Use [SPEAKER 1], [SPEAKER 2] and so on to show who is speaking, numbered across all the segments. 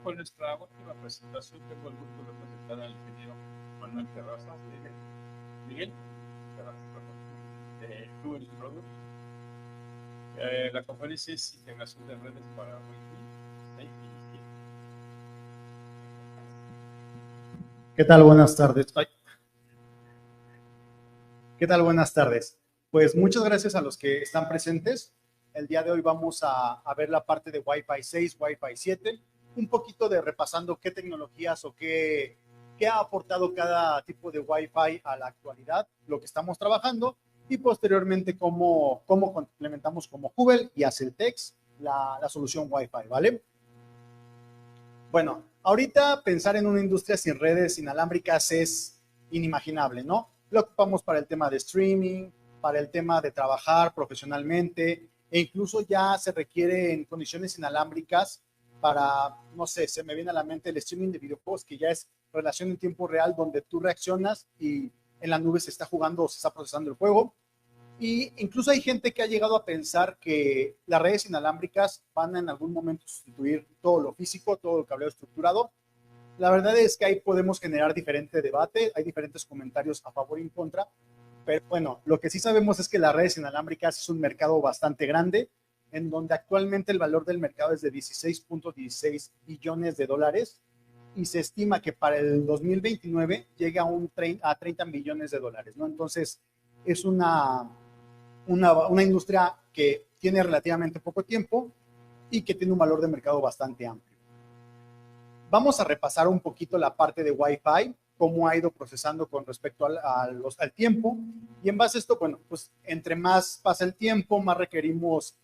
[SPEAKER 1] con nuestra última presentación tengo el gusto de presentar al ingeniero Manuel Terrazas, Miguel Terrazas, perdón, de Google Product. La conferencia es integración de redes para Wi-Fi 6 y 7.
[SPEAKER 2] ¿Qué tal? Buenas tardes. ¿Qué tal? Buenas tardes. Pues muchas gracias a los que están presentes. El día de hoy vamos a ver la parte de Wi-Fi 6, Wi-Fi 7, un poquito de repasando qué tecnologías o qué ha aportado cada tipo de Wi-Fi a la actualidad, lo que estamos trabajando, y posteriormente cómo complementamos como Hubble y Aceltex la solución Wi-Fi, ¿vale? Bueno, ahorita pensar en una industria sin redes inalámbricas es inimaginable, ¿no? Lo ocupamos para el tema de streaming, para el tema de trabajar profesionalmente, e incluso ya se requiere en condiciones inalámbricas para, no sé, se me viene a la mente el streaming de videojuegos, que ya es relación en tiempo real, donde tú reaccionas y en la nube se está jugando o se está procesando el juego. Y incluso hay gente que ha llegado a pensar que las redes inalámbricas van a en algún momento sustituir todo lo físico, todo el cableo estructurado. La verdad es que ahí podemos generar diferente debate, hay diferentes comentarios a favor y en contra, pero bueno, lo que sí sabemos es que las redes inalámbricas es un mercado bastante grande, en donde actualmente el valor del mercado es de 16.16 billones de dólares y se estima que para el 2029 llegue a 30 billones de dólares, ¿no? Entonces, es una industria que tiene relativamente poco tiempo y que tiene un valor de mercado bastante amplio. Vamos a repasar un poquito la parte de Wi-Fi, cómo ha ido procesando con respecto al tiempo, y en base a esto, bueno, pues entre más pasa el tiempo, más requerimos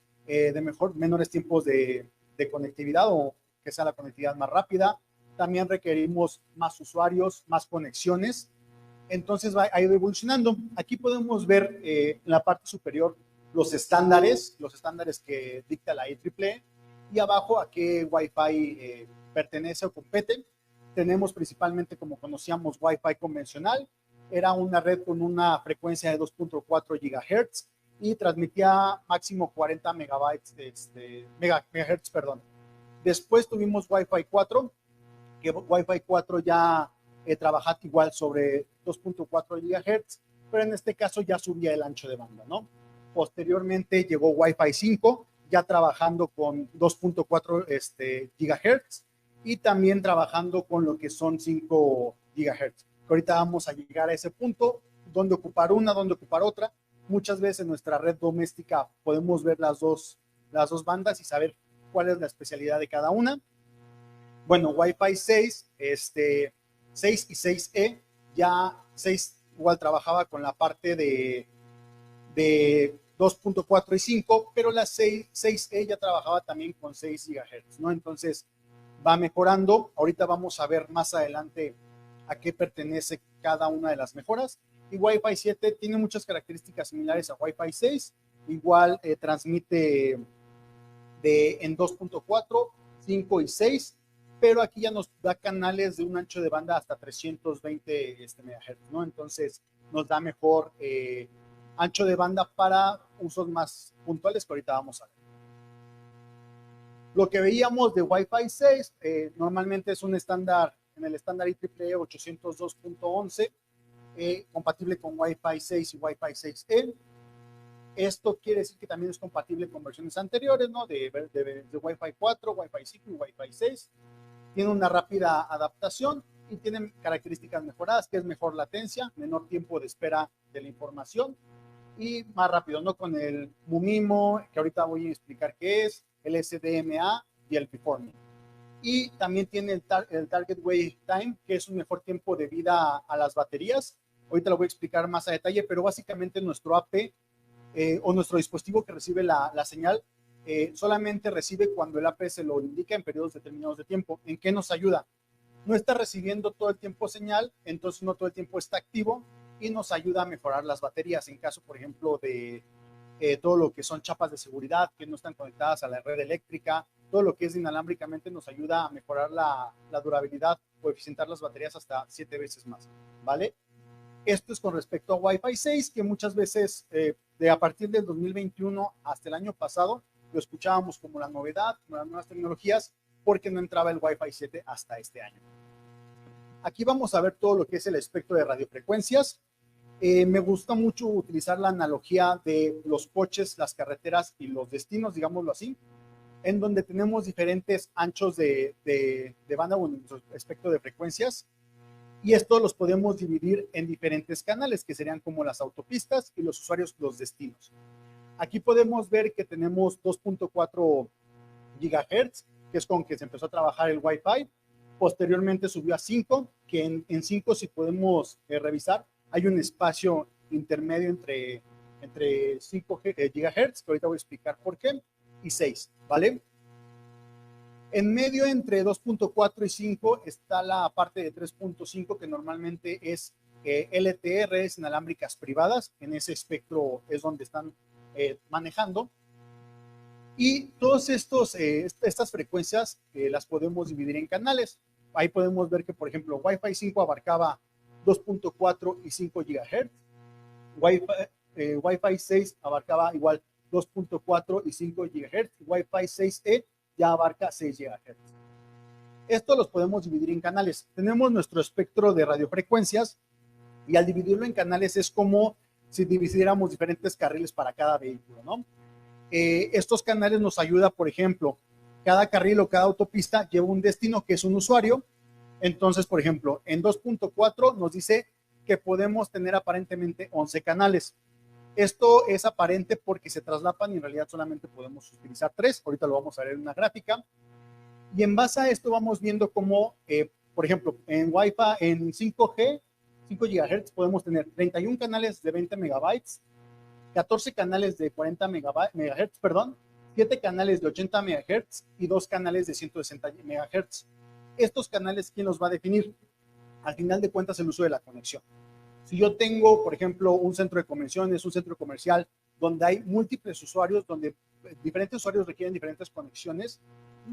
[SPEAKER 2] menores tiempos de conectividad o que sea la conectividad más rápida. También requerimos más usuarios, más conexiones. Entonces ha ido evolucionando. Aquí podemos ver en la parte superior los estándares que dicta la IEEE, y abajo a qué Wi-Fi pertenece o compete. Tenemos principalmente, como conocíamos, Wi-Fi convencional. Era una red con una frecuencia de 2.4 GHz y transmitía máximo 40 megahertz, perdón. Después tuvimos Wi-Fi 4, que Wi-Fi 4 ya trabajaba igual sobre 2.4 GHz, pero en este caso ya subía el ancho de banda, ¿no? Posteriormente llegó Wi-Fi 5, ya trabajando con 2.4 GHz y también trabajando con lo que son 5 GHz. Ahorita vamos a llegar a ese punto, donde ocupar una, donde ocupar otra. Muchas veces en nuestra red doméstica podemos ver las dos bandas y saber cuál es la especialidad de cada una. Bueno, Wi-Fi 6, 6 y 6E, ya 6 igual trabajaba con la parte de 2.4 y 5, pero la 6E ya trabajaba también con 6 GHz, ¿no? Entonces va mejorando. Ahorita vamos a ver más adelante a qué pertenece cada una de las mejoras. Y Wi-Fi 7 tiene muchas características similares a Wi-Fi 6. Igual transmite en 2.4, 5 y 6, pero aquí ya nos da canales de un ancho de banda hasta 320 MHz, ¿no? Entonces nos da mejor ancho de banda para usos más puntuales que ahorita vamos a ver. Lo que veíamos de Wi-Fi 6 normalmente es un estándar, en el estándar IEEE 802.11, compatible con Wi-Fi 6 y Wi-Fi 6E. Esto quiere decir que también es compatible con versiones anteriores, ¿no? De Wi-Fi 4, Wi-Fi 5 y Wi-Fi 6. Tiene una rápida adaptación y tiene características mejoradas, que es mejor latencia, menor tiempo de espera de la información y más rápido, ¿no? Con el MUMIMO, que ahorita voy a explicar qué es, el SDMA y el Performing. Y también tiene el Target Wake Time, que es un mejor tiempo de vida a las baterías. Ahorita lo voy a explicar más a detalle, pero básicamente nuestro AP o nuestro dispositivo que recibe la señal solamente recibe cuando el AP se lo indica en periodos determinados de tiempo. ¿En qué nos ayuda? No está recibiendo todo el tiempo señal, entonces no todo el tiempo está activo y nos ayuda a mejorar las baterías en caso, por ejemplo, de todo lo que son chapas de seguridad que no están conectadas a la red eléctrica. Todo lo que es inalámbricamente nos ayuda a mejorar la durabilidad o eficientar las baterías hasta 7 veces más, ¿vale? Esto es con respecto a Wi-Fi 6, que muchas veces a partir del 2021 hasta el año pasado lo escuchábamos como la novedad, como las nuevas tecnologías, porque no entraba el Wi-Fi 7 hasta este año. Aquí vamos a ver todo lo que es el espectro de radiofrecuencias. Me gusta mucho utilizar la analogía de los coches, las carreteras y los destinos, digámoslo así, en donde tenemos diferentes anchos de banda o en espectro de frecuencias, y esto los podemos dividir en diferentes canales, que serían como las autopistas y los usuarios, los destinos. Aquí podemos ver que tenemos 2.4 GHz, que es con que se empezó a trabajar el Wi-Fi. Posteriormente subió a 5, que en 5, si podemos revisar, hay un espacio intermedio entre 5 GHz, que ahorita voy a explicar por qué, y 6, ¿vale? En medio, entre 2.4 y 5, está la parte de 3.5, que normalmente es LTE, inalámbricas privadas. En ese espectro es donde están manejando. Y todas estas frecuencias las podemos dividir en canales. Ahí podemos ver que, por ejemplo, Wi-Fi 5 abarcaba 2.4 y 5 GHz. Wi-Fi 6 abarcaba igual 2.4 y 5 GHz. Wi-Fi 6E ya abarca 6 GHz. Esto los podemos dividir en canales. Tenemos nuestro espectro de radiofrecuencias y al dividirlo en canales es como si dividiéramos diferentes carriles para cada vehículo, ¿no? Estos canales nos ayudan, por ejemplo, cada carril o cada autopista lleva un destino que es un usuario. Entonces, por ejemplo, en 2.4 nos dice que podemos tener aparentemente 11 canales. Esto es aparente porque se traslapan y en realidad solamente podemos utilizar 3. Ahorita lo vamos a ver en una gráfica. Y en base a esto vamos viendo cómo, por ejemplo, en Wi-Fi, en 5G, 5 GHz, podemos tener 31 canales de 20 megabytes, 14 canales de 40 MHz, 7 canales de 80 MHz y 2 canales de 160 MHz. Estos canales, ¿quién los va a definir? Al final de cuentas, el uso de la conexión. Si yo tengo, por ejemplo, un centro de convenciones, un centro comercial, donde hay múltiples usuarios, donde diferentes usuarios requieren diferentes conexiones,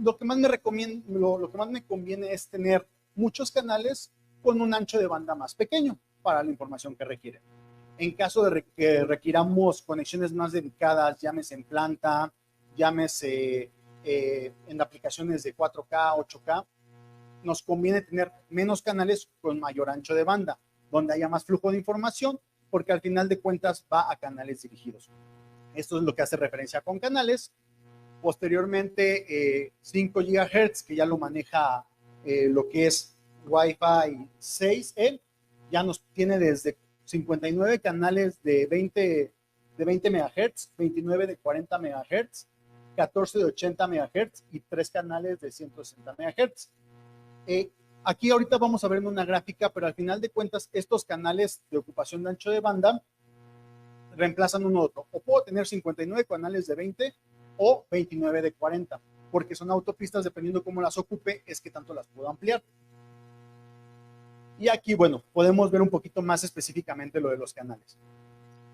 [SPEAKER 2] lo que más me conviene es tener muchos canales con un ancho de banda más pequeño para la información que requieren. En caso de que requiramos conexiones más dedicadas, llámese en planta, llámese en aplicaciones de 4K, 8K, nos conviene tener menos canales con mayor ancho de banda, donde haya más flujo de información, porque al final de cuentas va a canales dirigidos. Esto es lo que hace referencia con canales. Posteriormente, 5 GHz, que ya lo maneja lo que es Wi-Fi 6E, ya nos tiene desde 59 canales de 20 MHz, 29 de 40 MHz, 14 de 80 MHz y 3 canales de 160 MHz. Aquí ahorita vamos a ver en una gráfica, pero al final de cuentas estos canales de ocupación de ancho de banda reemplazan uno otro. O puedo tener 59 canales de 20 o 29 de 40, porque son autopistas, dependiendo cómo las ocupe, es que tanto las puedo ampliar. Y aquí, bueno, podemos ver un poquito más específicamente lo de los canales.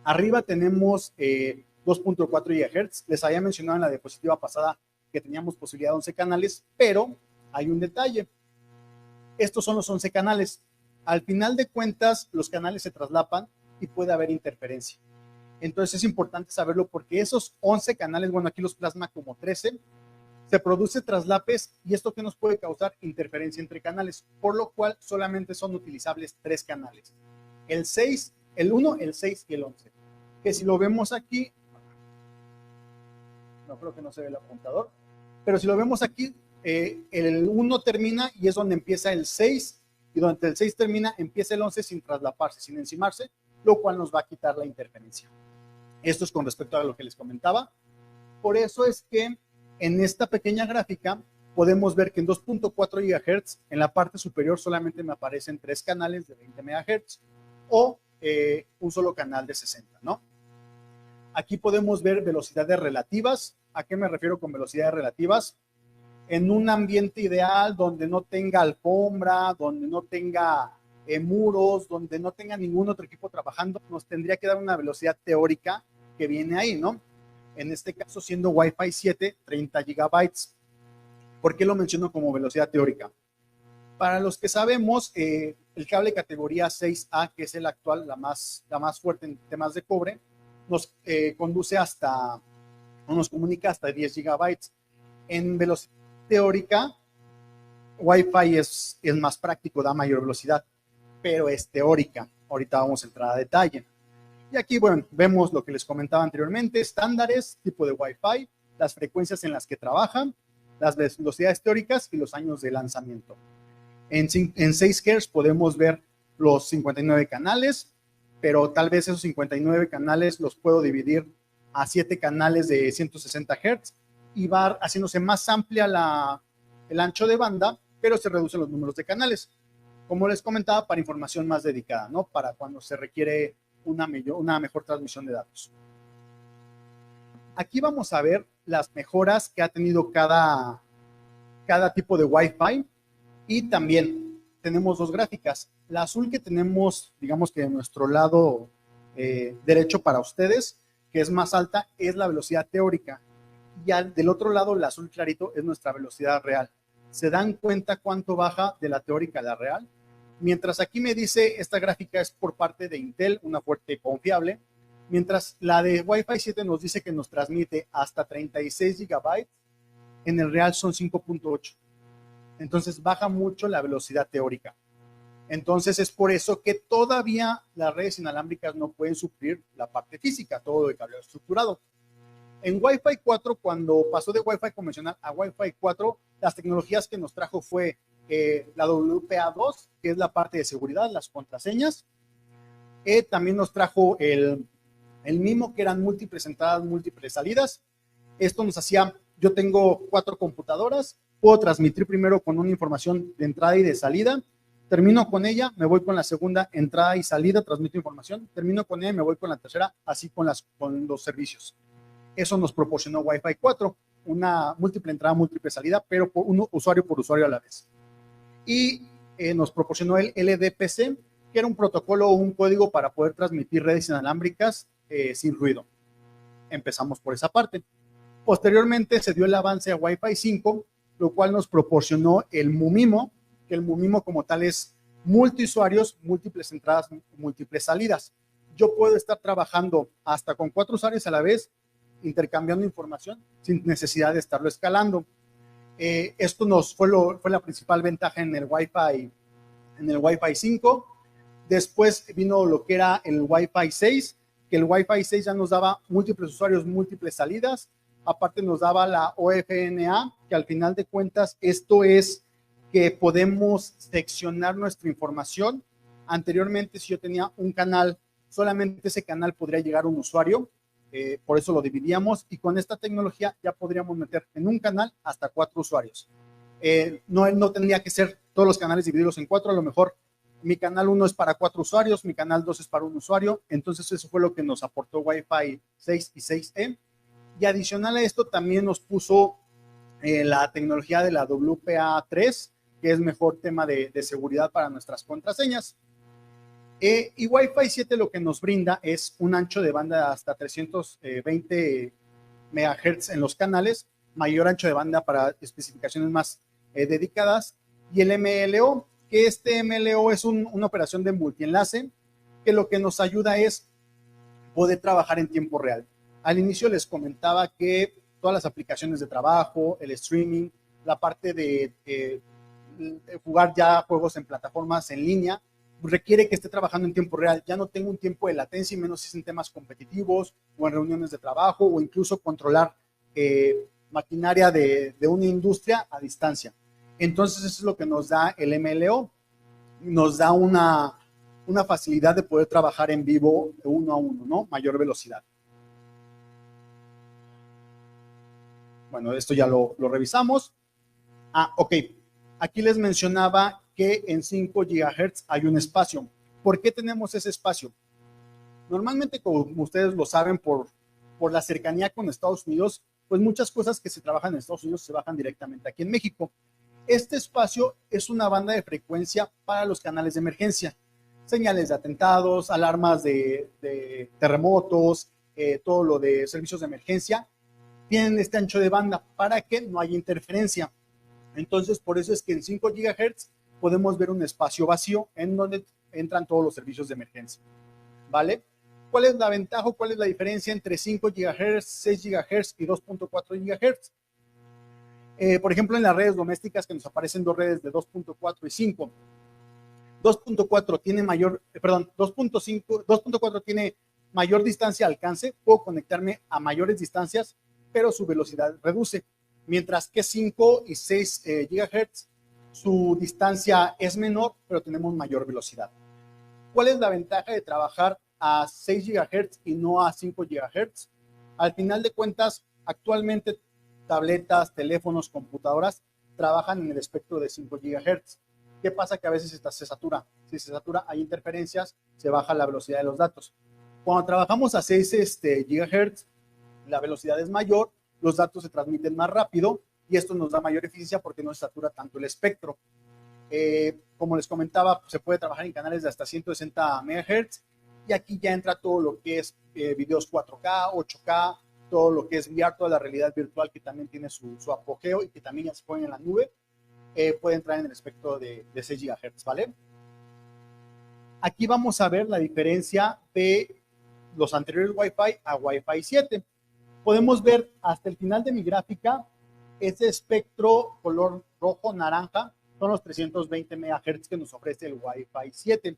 [SPEAKER 2] Arriba tenemos 2.4 GHz. Les había mencionado en la diapositiva pasada que teníamos posibilidad de 11 canales, pero hay un detalle. Estos son los 11 canales. Al final de cuentas, los canales se traslapan y puede haber interferencia. Entonces es importante saberlo porque esos 11 canales, bueno, aquí los plasma como 13, se produce traslapes y esto que nos puede causar interferencia entre canales, por lo cual solamente son utilizables 3 canales. El 6, el 1, el 6 y el 11. Que si lo vemos aquí, no creo que no se ve el apuntador, pero si lo vemos aquí, el 1 termina y es donde empieza el 6, y donde el 6 termina, empieza el 11 sin traslaparse, sin encimarse, lo cual nos va a quitar la interferencia. Esto es con respecto a lo que les comentaba. Por eso es que en esta pequeña gráfica podemos ver que en 2.4 GHz, en la parte superior solamente me aparecen 3 canales de 20 MHz o un solo canal de 60, ¿no? Aquí podemos ver velocidades relativas. ¿A qué me refiero con velocidades relativas? En un ambiente ideal donde no tenga alfombra, donde no tenga muros, donde no tenga ningún otro equipo trabajando, nos tendría que dar una velocidad teórica que viene ahí, ¿no? En este caso, siendo Wi-Fi 7, 30 gigabytes. ¿Por qué lo menciono como velocidad teórica? Para los que sabemos, el cable categoría 6A, que es el actual, la más fuerte en temas de cobre, nos conduce hasta, o nos comunica hasta 10 gigabytes. En velocidad teórica, Wi-Fi es más práctico, da mayor velocidad, pero es teórica. Ahorita vamos a entrar a detalle. Y aquí, bueno, vemos lo que les comentaba anteriormente, estándares, tipo de Wi-Fi, las frecuencias en las que trabajan, las velocidades teóricas y los años de lanzamiento. En 6 Hz podemos ver los 59 canales, pero tal vez esos 59 canales los puedo dividir a 7 canales de 160 Hz y va haciéndose más amplia el ancho de banda, pero se reducen los números de canales. Como les comentaba, para información más dedicada, ¿no? Para cuando se requiere una mejor transmisión de datos. Aquí vamos a ver las mejoras que ha tenido cada tipo de Wi-Fi y también tenemos dos gráficas. La azul que tenemos, digamos que de nuestro lado derecho para ustedes, que es más alta, es la velocidad teórica. Y del otro lado, el azul clarito, es nuestra velocidad real. ¿Se dan cuenta cuánto baja de la teórica a la real? Mientras aquí me dice, esta gráfica es por parte de Intel, una fuente confiable, mientras la de Wi-Fi 7 nos dice que nos transmite hasta 36 GB, en el real son 5.8. Entonces baja mucho la velocidad teórica. Entonces es por eso que todavía las redes inalámbricas no pueden suplir la parte física, todo el cableado estructurado. En Wi-Fi 4, cuando pasó de Wi-Fi convencional a Wi-Fi 4, las tecnologías que nos trajo fue la WPA2, que es la parte de seguridad, las contraseñas. También nos trajo el MIMO, que eran múltiples entradas, múltiples salidas. Esto nos hacía, yo tengo 4 computadoras, puedo transmitir primero con una información de entrada y de salida, termino con ella, me voy con la segunda entrada y salida, transmito información, termino con ella y me voy con la tercera, así con los servicios. Eso nos proporcionó Wi-Fi 4, una múltiple entrada, múltiple salida, pero por usuario a la vez. Y nos proporcionó el LDPC, que era un protocolo o un código para poder transmitir redes inalámbricas sin ruido. Empezamos por esa parte. Posteriormente se dio el avance a Wi-Fi 5, lo cual nos proporcionó el MUMIMO, que el MUMIMO como tal es multiusuarios, múltiples entradas, múltiples salidas. Yo puedo estar trabajando hasta con 4 usuarios a la vez, intercambiando información sin necesidad de estarlo escalando. Esto fue la principal ventaja en el Wi-Fi 5. Después vino lo que era el Wi-Fi 6, que el Wi-Fi 6 ya nos daba múltiples usuarios, múltiples salidas. Aparte nos daba la OFNA, que al final de cuentas esto es que podemos seccionar nuestra información. Anteriormente, si yo tenía un canal, solamente ese canal podría llegar a un usuario. Por eso lo dividíamos, y con esta tecnología ya podríamos meter en un canal hasta 4 usuarios. No tendría que ser todos los canales divididos en 4, a lo mejor mi canal 1 es para 4 usuarios, mi canal 2 es para un usuario. Entonces eso fue lo que nos aportó Wi-Fi 6 y 6E. Y adicional a esto también nos puso la tecnología de la WPA3, que es mejor tema de seguridad para nuestras contraseñas. Y Wi-Fi 7 lo que nos brinda es un ancho de banda hasta 320 MHz en los canales, mayor ancho de banda para especificaciones más dedicadas, y el MLO, que este MLO es una operación de multienlace, que lo que nos ayuda es poder trabajar en tiempo real. Al inicio les comentaba que todas las aplicaciones de trabajo, el streaming, la parte de jugar ya juegos en plataformas en línea, requiere que esté trabajando en tiempo real. Ya no tengo un tiempo de latencia, y menos si es en temas competitivos o en reuniones de trabajo o incluso controlar maquinaria de una industria a distancia. Entonces eso es lo que nos da el MLO. Nos da una facilidad de poder trabajar en vivo de 1 a 1, ¿no? Mayor velocidad. Bueno, esto ya lo revisamos. Ok. Aquí les mencionaba que en 5 GHz hay un espacio. ¿Por qué tenemos ese espacio? Normalmente, como ustedes lo saben, por la cercanía con Estados Unidos, pues muchas cosas que se trabajan en Estados Unidos se bajan directamente aquí en México. Este espacio es una banda de frecuencia para los canales de emergencia, señales de atentados, alarmas de terremotos, todo lo de servicios de emergencia. Tienen este ancho de banda para que no haya interferencia. Entonces, por eso es que en 5 GHz podemos ver un espacio vacío en donde entran todos los servicios de emergencia, ¿vale? ¿Cuál es la ventaja? ¿Cuál es la diferencia entre 5 GHz, 6 GHz y 2.4 GHz? Por ejemplo, en las redes domésticas que nos aparecen dos redes de 2.4 y 5. 2.4 tiene mayor, perdón, 2.4 tiene mayor distancia de alcance, puedo conectarme a mayores distancias, pero su velocidad reduce. Mientras que 5 y 6 GHz, su distancia es menor, pero tenemos mayor velocidad. ¿Cuál es la ventaja de trabajar a 6 GHz y no a 5 GHz? Al final de cuentas, actualmente tabletas, teléfonos, computadoras trabajan en el espectro de 5 GHz. ¿Qué pasa? Que a veces se satura. Si se satura, hay interferencias, se baja la velocidad de los datos. Cuando trabajamos a 6 GHz, la velocidad es mayor, los datos se transmiten más rápido y esto nos da mayor eficiencia porque no se satura tanto el espectro. Como les comentaba, se puede trabajar en canales de hasta 160 MHz y aquí ya entra todo lo que es videos 4K, 8K, todo lo que es VR, toda la realidad virtual que también tiene su apogeo y que también ya se pone en la nube, puede entrar en el espectro de 6 GHz, ¿vale? Aquí vamos a ver la diferencia de los anteriores Wi-Fi a Wi-Fi 7. Podemos ver hasta el final de mi gráfica, ese espectro color rojo-naranja son los 320 MHz que nos ofrece el Wi-Fi 7.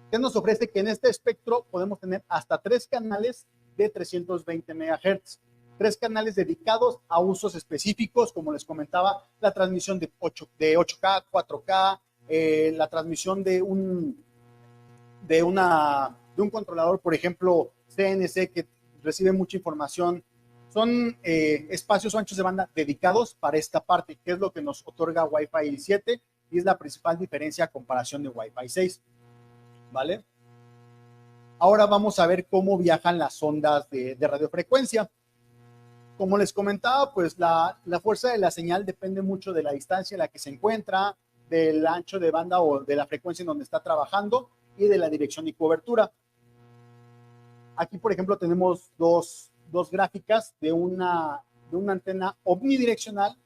[SPEAKER 2] ¿Qué nos ofrece? Que en este espectro podemos tener hasta 3 canales de 320 MHz. 3 canales dedicados a usos específicos, como les comentaba, la transmisión de 8K, 4K, la transmisión de un controlador, por ejemplo, CNC, que recibe mucha información. Son espacios o anchos de banda dedicados para esta parte, que es lo que nos otorga Wi-Fi 7 y es la principal diferencia a comparación de Wi-Fi 6. ¿Vale? Ahora vamos a ver cómo viajan las ondas de radiofrecuencia. Como les comentaba, pues la fuerza de la señal depende mucho de la distancia en la que se encuentra, del ancho de banda o de la frecuencia en donde está trabajando y de la dirección y cobertura. Aquí, por ejemplo, tenemos dos gráficas de una antena omnidireccional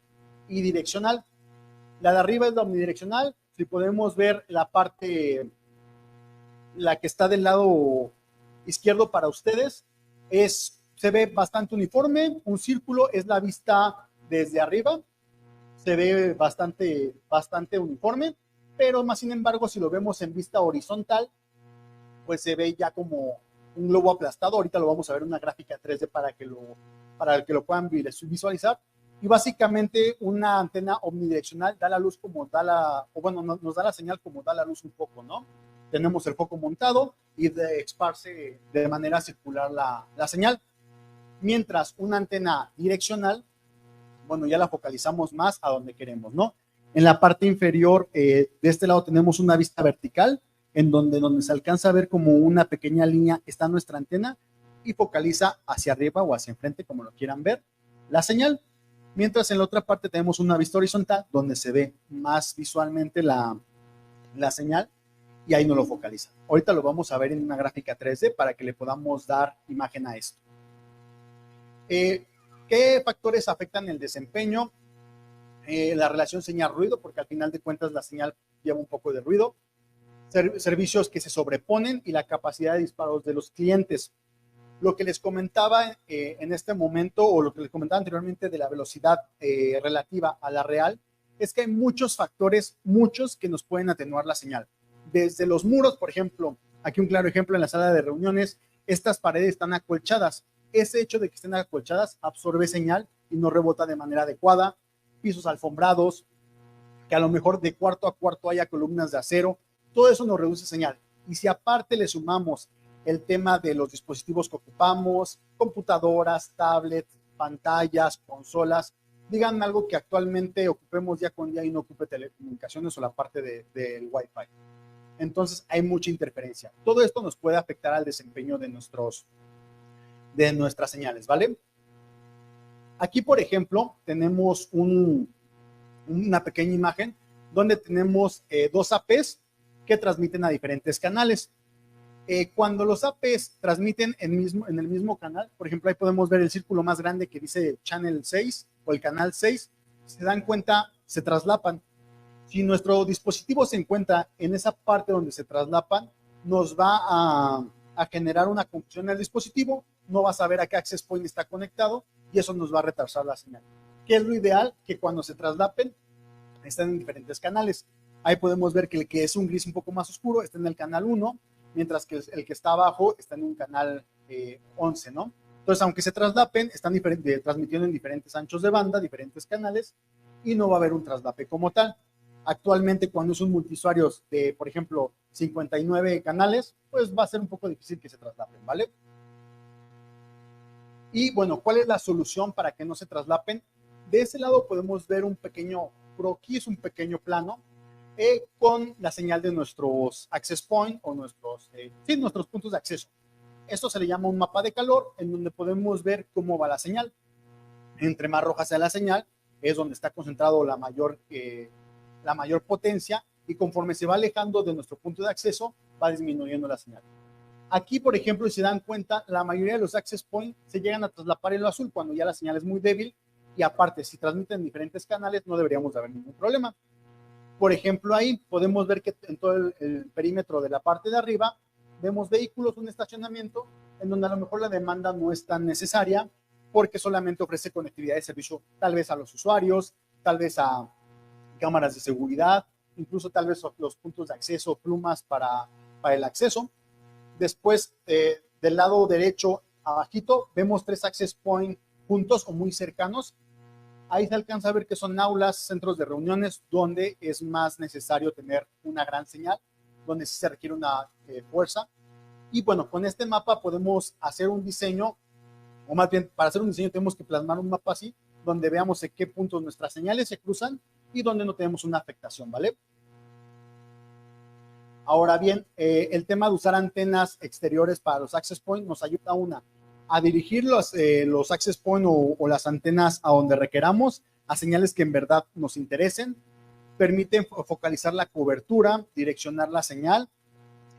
[SPEAKER 2] y direccional. La de arriba es la omnidireccional. Si podemos ver la parte, la que está del lado izquierdo para ustedes, se ve bastante uniforme. Un círculo es la vista desde arriba. Se ve bastante uniforme, pero más sin embargo, si lo vemos en vista horizontal, pues se ve ya como un globo aplastado. Ahorita lo vamos a ver en una gráfica 3D para que lo puedan visualizar. Y básicamente una antena omnidireccional da la luz como nos da la señal como da la luz un poco, ¿no? Tenemos el foco montado y esparce de manera circular la señal. Mientras una antena direccional, bueno, ya la focalizamos más a donde queremos, ¿no? En la parte inferior, de este lado tenemos una vista vertical, en donde se alcanza a ver como una pequeña línea está nuestra antena y focaliza hacia arriba o hacia enfrente, como lo quieran ver, la señal. Mientras en la otra parte tenemos una vista horizontal, donde se ve más visualmente la señal y ahí no lo focaliza. Ahorita lo vamos a ver en una gráfica 3D para que le podamos dar imagen a esto. ¿Qué factores afectan el desempeño? La relación señal-ruido, porque al final de cuentas la señal lleva un poco de ruido. Servicios que se sobreponen y la capacidad de disparos de los clientes. Lo que les comentaba en este momento, o lo que les comentaba anteriormente de la velocidad relativa a la real, es que hay muchos factores, que nos pueden atenuar la señal. Desde los muros, por ejemplo, aquí un claro ejemplo en la sala de reuniones, estas paredes están acolchadas. Ese hecho de que estén acolchadas absorbe señal y no rebota de manera adecuada. Pisos alfombrados, que a lo mejor de cuarto a cuarto haya columnas de acero, todo eso nos reduce señal. Y si aparte le sumamos el tema de los dispositivos que ocupamos, computadoras, tablets, pantallas, consolas, díganme algo que actualmente ocupemos día con día y no ocupe telecomunicaciones o la parte del Wi-Fi. Entonces hay mucha interferencia. Todo esto nos puede afectar al desempeño de nuestras señales, ¿vale? Aquí, por ejemplo, tenemos una pequeña imagen donde tenemos dos APs que transmiten a diferentes canales. Cuando los APs transmiten en el mismo canal, por ejemplo, ahí podemos ver el círculo más grande que dice Channel 6 o el canal 6, si se dan cuenta, se traslapan. Si nuestro dispositivo se encuentra en esa parte donde se traslapan, nos va a generar una confusión en el dispositivo, no va a saber a qué access point está conectado y eso nos va a retrasar la señal. ¿Qué es lo ideal? Que cuando se traslapen estén en diferentes canales. Ahí podemos ver que el que es un gris un poco más oscuro está en el canal 1, mientras que el que está abajo está en un canal 11, ¿no? Entonces, aunque se traslapen, están transmitiendo en diferentes anchos de banda, diferentes canales, y no va a haber un traslape como tal. Actualmente, cuando es un multiusuario de, por ejemplo, 59 canales, pues va a ser un poco difícil que se traslapen, ¿vale? Y bueno, ¿cuál es la solución para que no se traslapen? De ese lado podemos ver un pequeño croquis, un pequeño plano, con la señal de nuestros access point o nuestros puntos de acceso. Esto se le llama un mapa de calor, en donde podemos ver cómo va la señal. Entre más roja sea la señal, es donde está concentrado la mayor potencia, y conforme se va alejando de nuestro punto de acceso, va disminuyendo la señal. Aquí, por ejemplo, si se dan cuenta, la mayoría de los access points se llegan a traslapar en lo azul cuando ya la señal es muy débil, y aparte, si transmiten diferentes canales, no deberíamos de haber ningún problema. Por ejemplo, ahí podemos ver que en todo el perímetro de la parte de arriba vemos vehículos, un estacionamiento, en donde a lo mejor la demanda no es tan necesaria, porque solamente ofrece conectividad de servicio tal vez a los usuarios, tal vez a cámaras de seguridad, incluso tal vez los puntos de acceso, plumas para el acceso. Después, del lado derecho abajito, vemos 3 access points juntos o muy cercanos. Ahí se alcanza a ver que son aulas, centros de reuniones, donde es más necesario tener una gran señal, donde sí se requiere una fuerza. Y bueno, con este mapa podemos hacer un diseño, o más bien, para hacer un diseño tenemos que plasmar un mapa así, donde veamos en qué puntos nuestras señales se cruzan y donde no tenemos una afectación, ¿vale? Ahora bien, el tema de usar antenas exteriores para los access points nos ayuda a dirigir los access points o las antenas a donde requeramos, a señales que en verdad nos interesen, permiten focalizar la cobertura, direccionar la señal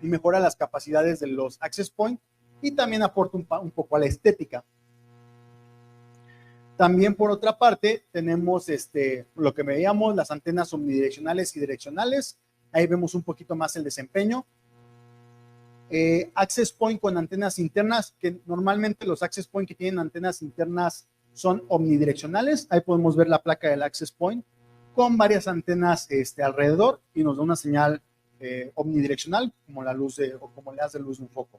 [SPEAKER 2] y mejora las capacidades de los access points, y también aporta un poco a la estética. También, por otra parte, tenemos lo que veíamos, las antenas omnidireccionales y direccionales. Ahí vemos un poquito más el desempeño. Access point con antenas internas, que normalmente los access point que tienen antenas internas son omnidireccionales. Ahí podemos ver la placa del access point con varias antenas alrededor, y nos da una señal omnidireccional, como la luz o como le hace luz de un foco.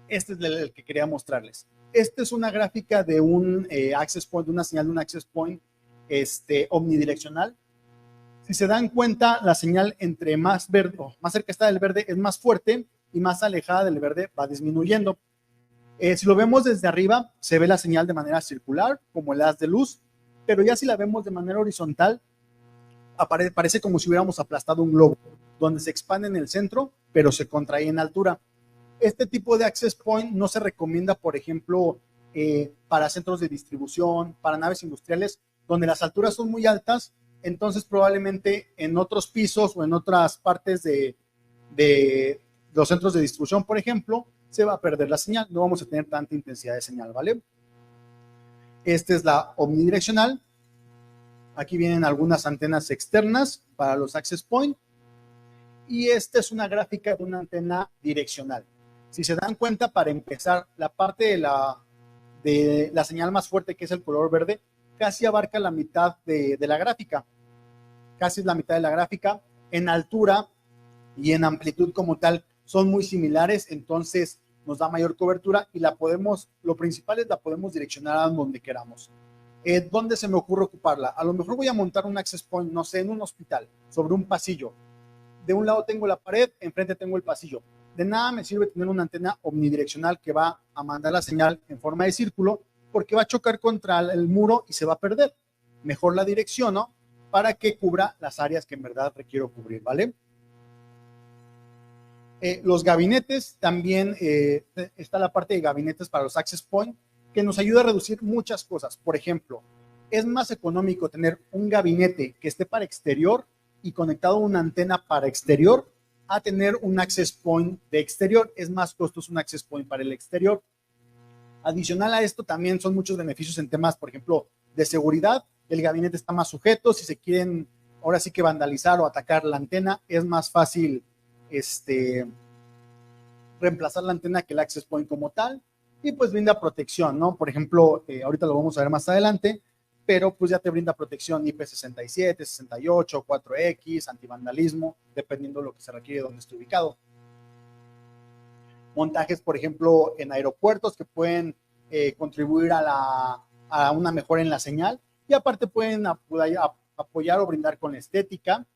[SPEAKER 2] Este es el que quería mostrarles. Esta es una gráfica de un access point, de una señal de un access point omnidireccional. Si se dan cuenta, la señal entre más verde, o más cerca está del verde, es más fuerte, y más alejada del verde va disminuyendo. Si lo vemos desde arriba, se ve la señal de manera circular, como el haz de luz, pero ya si la vemos de manera horizontal, parece como si hubiéramos aplastado un globo, donde se expande en el centro, pero se contrae en altura. Este tipo de access point no se recomienda, por ejemplo, para centros de distribución, para naves industriales, donde las alturas son muy altas. Entonces, probablemente en otros pisos o en otras partes de los centros de distribución, por ejemplo, se va a perder la señal. No vamos a tener tanta intensidad de señal, ¿vale? Esta es la omnidireccional. Aquí vienen algunas antenas externas para los access point. Y esta es una gráfica de una antena direccional. Si se dan cuenta, para empezar, la parte de la señal más fuerte, que es el color verde, casi abarca la mitad de la gráfica. Casi es la mitad de la gráfica. En altura y en amplitud como tal son muy similares, entonces nos da mayor cobertura, y lo principal es la podemos direccionar a donde queramos. ¿Dónde se me ocurre ocuparla? A lo mejor voy a montar un access point, no sé, en un hospital, sobre un pasillo. De un lado tengo la pared, enfrente tengo el pasillo. De nada me sirve tener una antena omnidireccional que va a mandar la señal en forma de círculo, porque va a chocar contra el muro y se va a perder. Mejor la direcciono para que cubra las áreas que en verdad requiero cubrir, ¿vale? Los gabinetes, también está la parte de gabinetes para los access point, que nos ayuda a reducir muchas cosas. Por ejemplo, es más económico tener un gabinete que esté para exterior y conectado a una antena para exterior, a tener un access point de exterior. Es más costoso un access point para el exterior. Adicional a esto, también son muchos beneficios en temas, por ejemplo, de seguridad. El gabinete está más sujeto. Si se quieren ahora sí que vandalizar o atacar la antena, es más fácil reemplazar la antena que el access point como tal, y pues brinda protección, ¿no? Por ejemplo, ahorita lo vamos a ver más adelante, pero pues ya te brinda protección IP67, 68, 4X, antivandalismo, dependiendo de lo que se requiere, donde esté ubicado. Montajes, por ejemplo, en aeropuertos que pueden contribuir a una mejora en la señal, y aparte pueden apoyar o brindar con estética.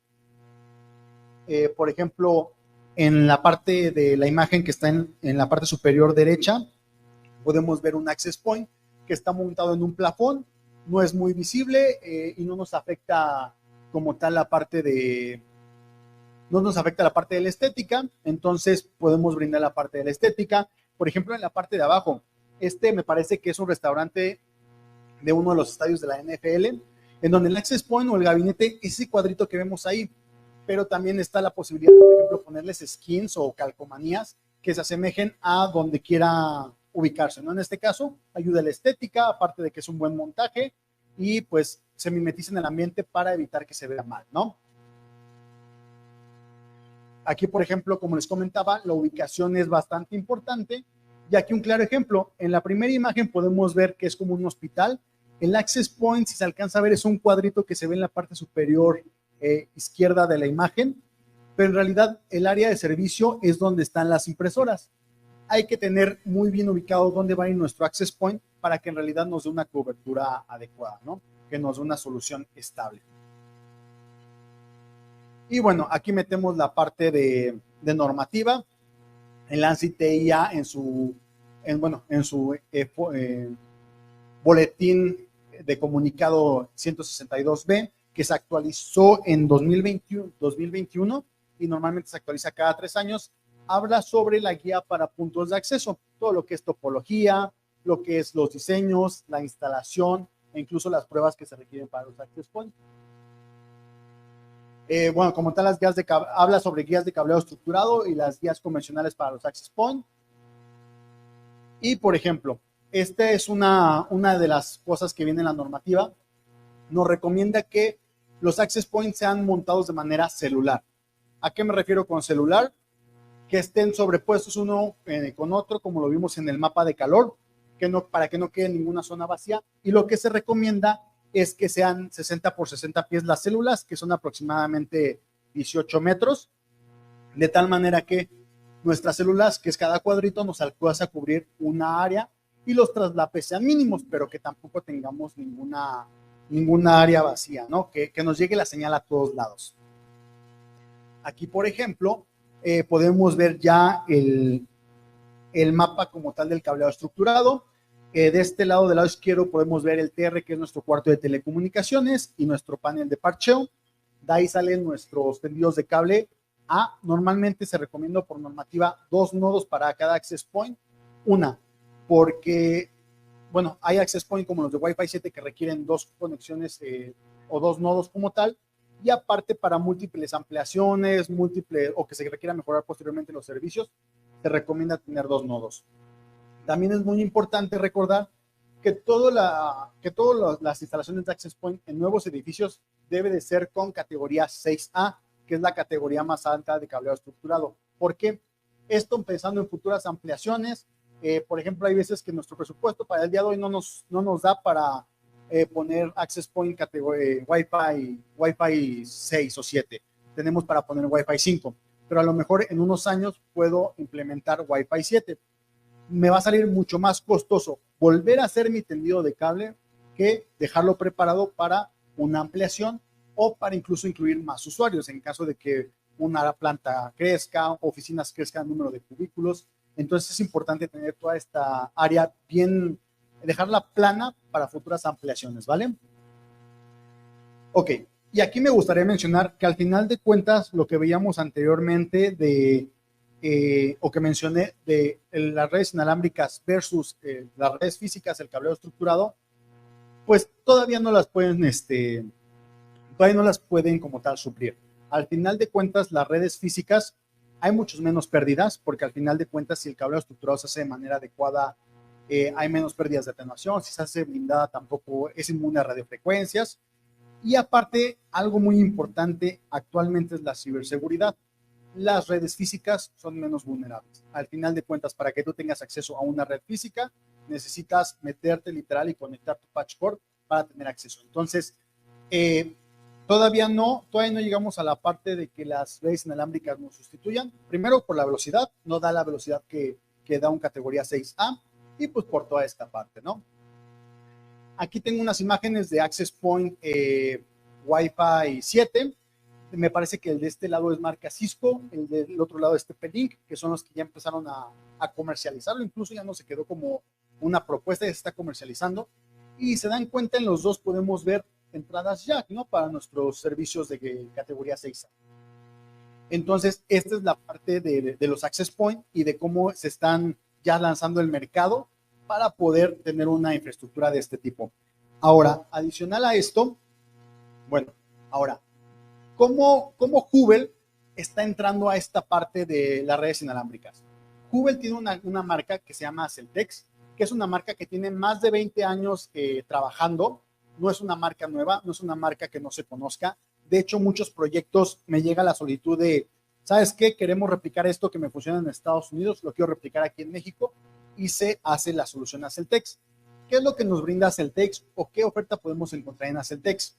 [SPEAKER 2] Por ejemplo, en la parte de la imagen que está en la parte superior derecha, podemos ver un access point que está montado en un plafón, no es muy visible y no nos afecta como tal la parte de la estética, entonces podemos brindar la parte de la estética. Por ejemplo, en la parte de abajo, me parece que es un restaurante de uno de los estadios de la NFL, en donde el access point o el gabinete es ese cuadrito que vemos ahí, pero también está la posibilidad de, por ejemplo, ponerles skins o calcomanías que se asemejen a donde quiera ubicarse, ¿no? En este caso, ayuda a la estética, aparte de que es un buen montaje, y pues se mimetiza en el ambiente para evitar que se vea mal, ¿no? Aquí, por ejemplo, como les comentaba, la ubicación es bastante importante, y aquí un claro ejemplo, en la primera imagen podemos ver que es como un hospital. El access point, si se alcanza a ver, es un cuadrito que se ve en la parte superior izquierda de la imagen, pero en realidad el área de servicio es donde están las impresoras. Hay que tener muy bien ubicado dónde va a ir nuestro access point para que en realidad nos dé una cobertura adecuada, ¿no? Que nos dé una solución estable. Y bueno, aquí metemos la parte de normativa. El ANSI TIA en su boletín de comunicado 162B, que se actualizó en 2021 y normalmente se actualiza cada 3 años, habla sobre la guía para puntos de acceso, todo lo que es topología, lo que es los diseños, la instalación e incluso las pruebas que se requieren para los access points. Bueno, como tal, las guías habla sobre guías de cableado estructurado y las guías convencionales para los access points. Y, por ejemplo, esta es una de las cosas que viene en la normativa. Nos recomienda que los access points sean montados de manera celular. ¿A qué me refiero con celular? Que estén sobrepuestos uno con otro, como lo vimos en el mapa de calor, para que no quede ninguna zona vacía. Y lo que se recomienda es que sean 60 por 60 pies las células, que son aproximadamente 18 metros, de tal manera que nuestras células, que es cada cuadrito, nos alcanza a cubrir una área y los traslapes sean mínimos, pero que tampoco tengamos ninguna área vacía, ¿no? Que nos llegue la señal a todos lados. Aquí, por ejemplo, podemos ver ya el mapa como tal del cableado estructurado. De este lado, del lado izquierdo, podemos ver el TR, que es nuestro cuarto de telecomunicaciones, y nuestro panel de parcheo. De ahí salen nuestros tendidos de cable A. Normalmente se recomienda por normativa 2 nodos para cada access point. Una, porque, bueno, hay access point como los de Wi-Fi 7 que requieren 2 conexiones o 2 nodos como tal, y aparte para múltiples ampliaciones, o que se requiera mejorar posteriormente los servicios, se recomienda tener 2 nodos. También es muy importante recordar que todas las instalaciones de access point en nuevos edificios debe de ser con categoría 6A, que es la categoría más alta de cableado estructurado. ¿Por qué? Esto pensando en futuras ampliaciones. Por ejemplo, hay veces que nuestro presupuesto para el día de hoy no nos da para poner access point categoría Wi-Fi 6 o 7. Tenemos para poner Wi-Fi 5, pero a lo mejor en unos años puedo implementar Wi-Fi 7. Me va a salir mucho más costoso volver a hacer mi tendido de cable que dejarlo preparado para una ampliación o para incluso incluir más usuarios en caso de que una planta crezca, oficinas crezcan el número de cubículos. Entonces es importante tener toda esta área bien, dejarla plana para futuras ampliaciones, ¿vale? Ok, y aquí me gustaría mencionar que al final de cuentas lo que veíamos anteriormente o que mencioné de las redes inalámbricas versus las redes físicas, el cableado estructurado, pues todavía no las pueden como tal suplir. Al final de cuentas, las redes físicas hay muchos menos pérdidas, porque al final de cuentas, si el cableado estructurado se hace de manera adecuada, hay menos pérdidas de atenuación. Si se hace blindada, tampoco es inmune a radiofrecuencias. Y aparte, algo muy importante actualmente es la ciberseguridad. Las redes físicas son menos vulnerables. Al final de cuentas, para que tú tengas acceso a una red física, necesitas meterte literal y conectar tu patch cord para tener acceso. Entonces, todavía no llegamos a la parte de que las redes inalámbricas nos sustituyan. Primero, por la velocidad, no da la velocidad que da un categoría 6A, y pues por toda esta parte, ¿no? Aquí tengo unas imágenes de Access Point Wi-Fi 7. Me parece que el de este lado es marca Cisco, el del otro lado es TP-Link, que son los que ya empezaron a comercializarlo. Incluso ya no se quedó como una propuesta, ya se está comercializando. Y se dan cuenta, en los dos podemos ver entradas jack, ¿no? Para nuestros servicios de categoría 6A. Entonces, esta es la parte de los Access Point y de cómo se están ya lanzando el mercado para poder tener una infraestructura de este tipo. Ahora, adicional a esto, bueno, ahora, ¿cómo Hubble está entrando a esta parte de las redes inalámbricas? Hubble tiene una marca que se llama Celtex, que es una marca que tiene más de 20 años trabajando. No es una marca nueva, no es una marca que no se conozca. De hecho, muchos proyectos me llega la solicitud de, ¿sabes qué? Queremos replicar esto que me funciona en Estados Unidos, lo quiero replicar aquí en México, y se hace la solución a Celtex. ¿Qué es lo que nos brinda Celtex o qué oferta podemos encontrar en Celtex?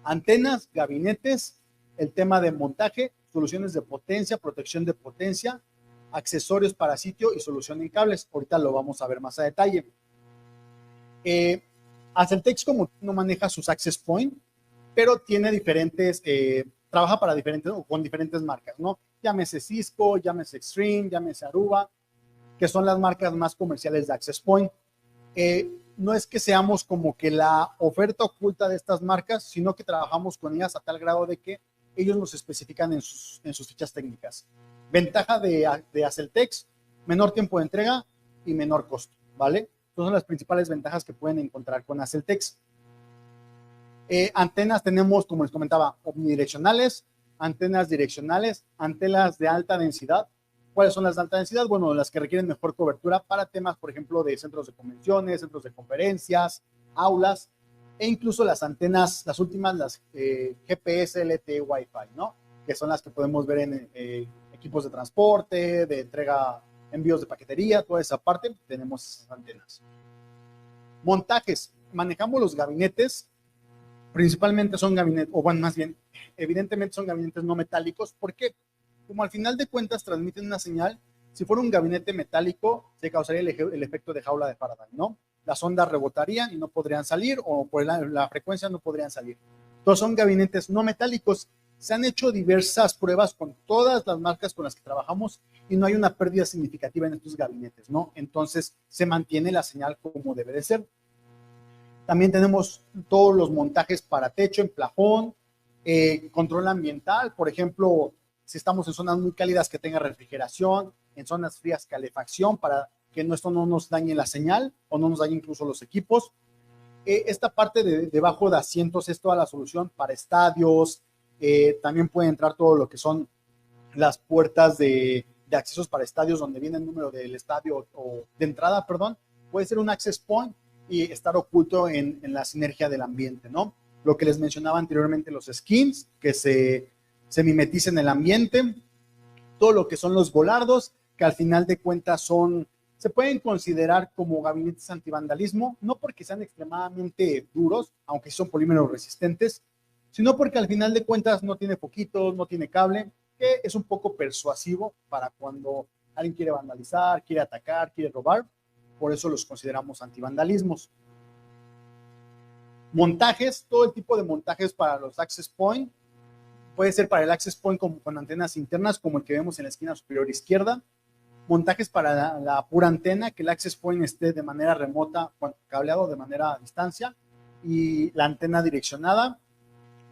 [SPEAKER 2] Antenas, gabinetes, el tema de montaje, soluciones de potencia, protección de potencia, accesorios para sitio y solución en cables. Ahorita lo vamos a ver más a detalle. Celtex como no maneja sus Access Point, pero tiene diferentes, trabaja para diferentes o con diferentes marcas, ¿no? Llámese Cisco, llámese Extreme, llámese Aruba, que son las marcas más comerciales de Access Point. No es que seamos como que la oferta oculta de estas marcas, sino que trabajamos con ellas a tal grado de que ellos nos especifican en sus fichas técnicas. Ventaja de Celtex, menor tiempo de entrega y menor costo, ¿vale? Estas son las principales ventajas que pueden encontrar con Celtex. Antenas tenemos, como les comentaba, omnidireccionales, antenas direccionales, antenas de alta densidad. ¿Cuáles son las de alta densidad? Bueno, las que requieren mejor cobertura para temas, por ejemplo, de centros de convenciones, centros de conferencias, aulas, e incluso las antenas, las últimas, las GPS, LTE, Wi-Fi, ¿no? Que son las que podemos ver en equipos de transporte, de entrega, envíos de paquetería, toda esa parte, tenemos esas antenas. Montajes, manejamos los gabinetes, principalmente son gabinetes, o bueno, más bien, evidentemente son gabinetes no metálicos. ¿Por qué? Como al final de cuentas transmiten una señal, si fuera un gabinete metálico, se causaría el efecto de jaula de Faraday, ¿no? Las ondas rebotarían y no podrían salir, o por la frecuencia no podrían salir. Entonces son gabinetes no metálicos. Se han hecho diversas pruebas con todas las marcas con las que trabajamos y no hay una pérdida significativa en estos gabinetes, ¿no? Entonces se mantiene la señal como debe de ser. También tenemos todos los montajes para techo, en plafón, control ambiental, por ejemplo, si estamos en zonas muy cálidas que tenga refrigeración, en zonas frías calefacción para que esto no nos dañe la señal o no nos dañe incluso los equipos. Esta parte de debajo de asientos es toda la solución para estadios. También puede entrar todo lo que son las puertas de accesos para estadios donde viene el número del estadio o de entrada, perdón. Puede ser un access point y estar oculto en la sinergia del ambiente, ¿no? Lo que les mencionaba anteriormente, los skins que se mimeticen en el ambiente, todo lo que son los volardos, que al final de cuentas se pueden considerar como gabinetes antivandalismo, no porque sean extremadamente duros, aunque son polímeros resistentes, sino porque al final de cuentas no tiene foquitos, no tiene cable, que es un poco persuasivo para cuando alguien quiere vandalizar, quiere atacar, quiere robar. Por eso los consideramos antivandalismos. Montajes, todo el tipo de montajes para los access point. Puede ser para el access point con antenas internas, como el que vemos en la esquina superior izquierda. Montajes para la pura antena, que el access point esté de manera remota, cableado de manera a distancia, y la antena direccionada.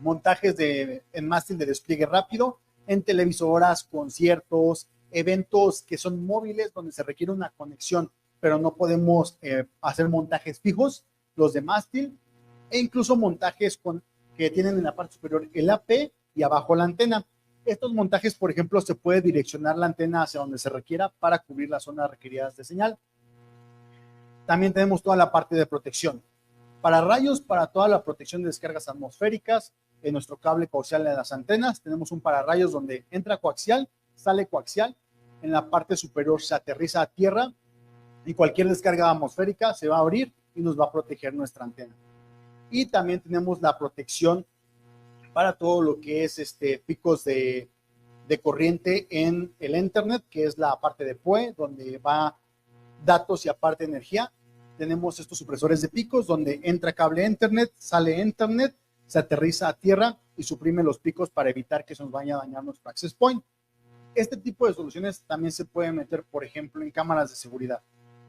[SPEAKER 2] Montajes en mástil de despliegue rápido, en televisoras, conciertos, eventos que son móviles, donde se requiere una conexión, pero no podemos hacer montajes fijos, los de mástil, e incluso montajes que tienen en la parte superior el AP y abajo la antena. Estos montajes, por ejemplo, se puede direccionar la antena hacia donde se requiera para cubrir las zonas requeridas de señal. También tenemos toda la parte de protección. Para rayos, para toda la protección de descargas atmosféricas, en nuestro cable coaxial de las antenas, tenemos un pararrayos donde entra coaxial, sale coaxial, en la parte superior se aterriza a tierra y cualquier descarga atmosférica se va a abrir y nos va a proteger nuestra antena. y también tenemos la protección para todo lo que es picos de corriente en el Ethernet, que es la parte de PoE, donde va datos y aparte energía. Tenemos estos supresores de picos, donde entra cable Ethernet, sale Ethernet, se aterriza a tierra y suprime los picos para evitar que se nos vaya a dañar nuestro access point. Este tipo de soluciones también se pueden meter, por ejemplo, en cámaras de seguridad,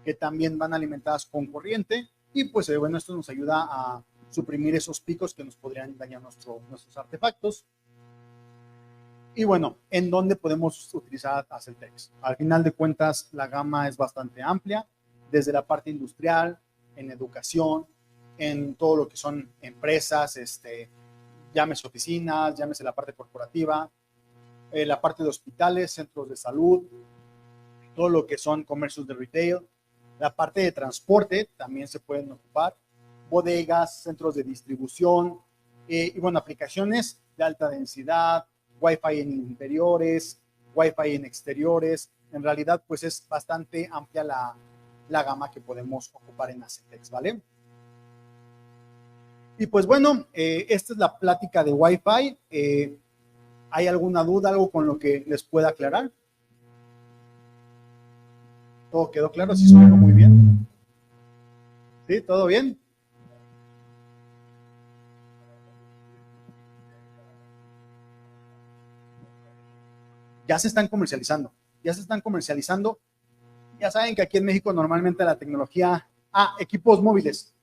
[SPEAKER 2] que también van alimentadas con corriente y pues bueno, esto nos ayuda a suprimir esos picos que nos podrían dañar nuestros artefactos. Y bueno, ¿en dónde podemos utilizar Aceltex? Al final de cuentas, la gama es bastante amplia, desde la parte industrial, en educación, en todo lo que son empresas, llámese oficinas, llámese la parte corporativa, la parte de hospitales, centros de salud, todo lo que son comercios de retail, la parte de transporte también se pueden ocupar, bodegas, centros de distribución, y bueno, aplicaciones de alta densidad, Wi-Fi en interiores, Wi-Fi en exteriores. En realidad, pues es bastante amplia la gama que podemos ocupar en Aceltex, ¿vale? Y pues bueno, esta es la plática de Wi-Fi. ¿Hay alguna duda, algo con lo que les pueda aclarar? ¿Todo quedó claro? ¿Sí suena muy bien? ¿Sí? ¿Todo bien? Ya se están comercializando. Ya se están comercializando. Ya saben que aquí en México normalmente la tecnología... equipos móviles.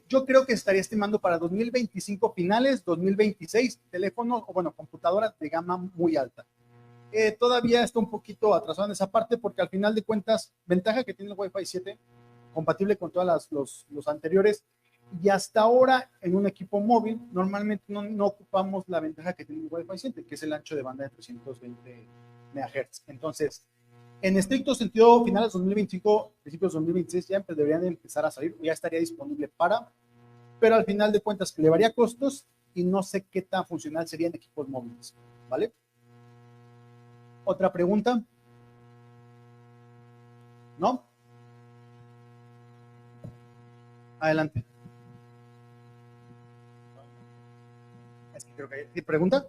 [SPEAKER 2] Yo creo que estaría estimando para 2025 finales, 2026, teléfonos o bueno, computadoras de gama muy alta. Todavía está un poquito atrasado en esa parte porque al final de cuentas, ventaja que tiene el Wi-Fi 7, compatible con todos los anteriores, y hasta ahora en un equipo móvil normalmente no ocupamos la ventaja que tiene el Wi-Fi 7, que es el ancho de banda de 320 MHz. Entonces, en estricto sentido, finales 2025, principios 2026 ya deberían de empezar a salir, ya estaría disponible pero al final de cuentas elevaría costos y no sé qué tan funcional sería en equipos móviles, ¿vale? ¿Otra pregunta? ¿No? Adelante. Es que creo que hay... ¿Pregunta?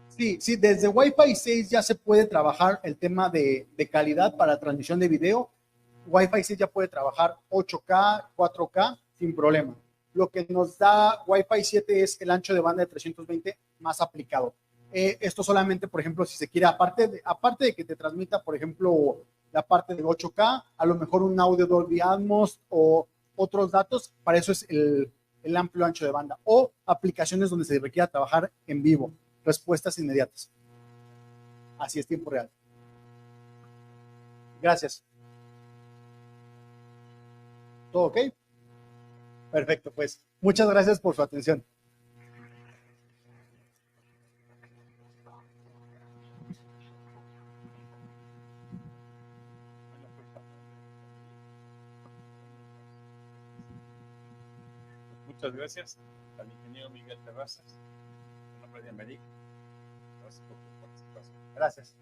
[SPEAKER 2] Sí, sí, desde Wi-Fi 6 ya se puede trabajar el tema de calidad para transmisión de video. Wi-Fi 6 ya puede trabajar 8K, 4K sin problema. Lo que nos da Wi-Fi 7 es el ancho de banda de 320 más aplicado. Esto solamente, por ejemplo, si se quiere, aparte de que te transmita, por ejemplo, la parte de 8K, a lo mejor un audio Dolby Atmos o otros datos, para eso es el amplio ancho de banda. O aplicaciones donde se requiera trabajar en vivo, respuestas inmediatas. Así es, tiempo real. Gracias. ¿Todo ok? Perfecto, pues muchas gracias por su atención.
[SPEAKER 1] Muchas gracias al ingeniero Miguel Terrazas, en nombre de Americ. Gracias por tu participación.
[SPEAKER 2] Gracias.